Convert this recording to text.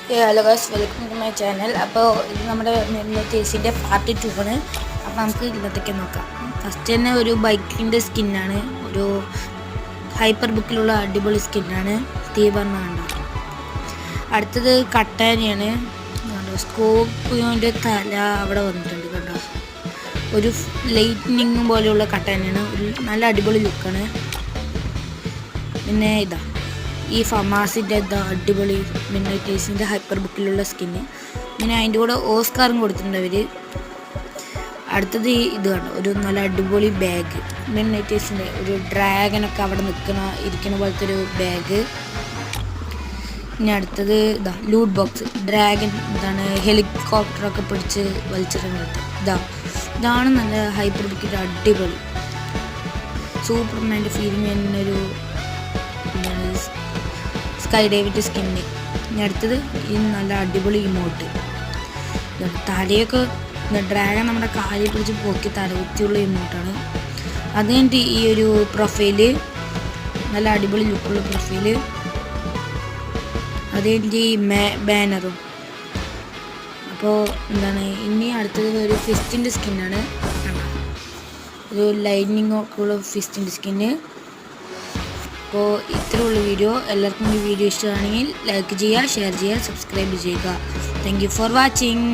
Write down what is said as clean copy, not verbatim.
Hello guys, welcome to my channel. അപ്പോൾ ഇത് നമ്മുടെ കേസിൻ്റെ പാർട്ട് 2 ആണ്. അപ്പോൾ നമുക്ക് ഇന്നത്തേക്ക് നോക്കാം. ഫസ്റ്റ് തന്നെ ഒരു ബൈക്കിൻ്റെ സ്കിന്നാണ്, ഒരു ഹൈപ്പർ ബുക്കിലുള്ള അടിപൊളി സ്കിന്നാണ്, തീവർണ്ണ. അടുത്തത് കട്ടാനിയാണ്. സ്കോപ്പിയോൻ്റെ തല അവിടെ വന്നിട്ടുണ്ട് കണ്ടോ. ഒരു ലൈറ്റ്നിങ് പോലെയുള്ള കട്ടാനിയാണ്, ഒരു നല്ല അടിപൊളി ലുക്കാണ്. പിന്നെ ഇതാ ഈ ഫമാസിൻ്റെ അടിപൊളി മിഡ്നൈറ്റേഴ്സിൻ്റെ ഹൈപ്പർ ബുക്കിലുള്ള സ്കിന്ന്. പിന്നെ അതിൻ്റെ കൂടെ ഓസ്കാറും കൊടുത്തിട്ടുണ്ട് അവർ. അടുത്തത് ഇത് കണ്ടോ, ഒരു നല്ല അടിപൊളി ബാഗ്, മിഡ്നൈറ്റേഴ്സിൻ്റെ ഒരു ഡ്രാഗനൊക്കെ അവിടെ ഇരിക്കുന്ന പോലത്തെ ഒരു ബാഗ്. ഇനി അടുത്തത് ഇതാ ലൂട്ട് ബോക്സ്, ഡ്രാഗൻ ഹെലികോപ്റ്ററൊക്കെ പിടിച്ച് വലിച്ചിട്ടുണ്ട്. ഇതാണ് നല്ല ഹൈപ്പർ ബുക്കിൻ്റെ അടിപൊളി സൂപ്പർമാൻ്റെ ഫീലിംഗ് എന്നൊരു സ്കൈ ഡേവിഡ് സ്കിന്ന്. ഇനി അടുത്തത് ഈ നല്ല അടിപൊളി ഇമോട്ട്, തലയൊക്കെ ഡ്രാഗൺ നമ്മുടെ കാലിൽ പിടിച്ച് പൊക്കി തലകുത്തിയുള്ള ഇമോട്ടാണ്. അത് കഴിഞ്ഞിട്ട് ഈ ഒരു പ്രൊഫൈല്, നല്ല അടിപൊളി ലുക്കുള്ള പ്രൊഫൈല്. അത് കഴിഞ്ഞിട്ട് ഈ ബാനറും. അപ്പോൾ ഇനി അടുത്തത് ഒരു ഫിസ്റ്റിൻ്റെ സ്കിന്നാണ്, ഒരു ലൈനിങ് ഒക്കെ ഉള്ള ഫിസ്റ്റിൻ്റെ സ്കിന്ന്. അപ്പോൾ ഇത്രയുള്ള വീഡിയോ. എല്ലാവർക്കും ഈ വീഡിയോ ഇഷ്ടമാണെങ്കിൽ ലൈക്ക് ചെയ്യുക, ഷെയർ ചെയ്യുക, സബ്സ്ക്രൈബ് ചെയ്യുക. Thank you for watching.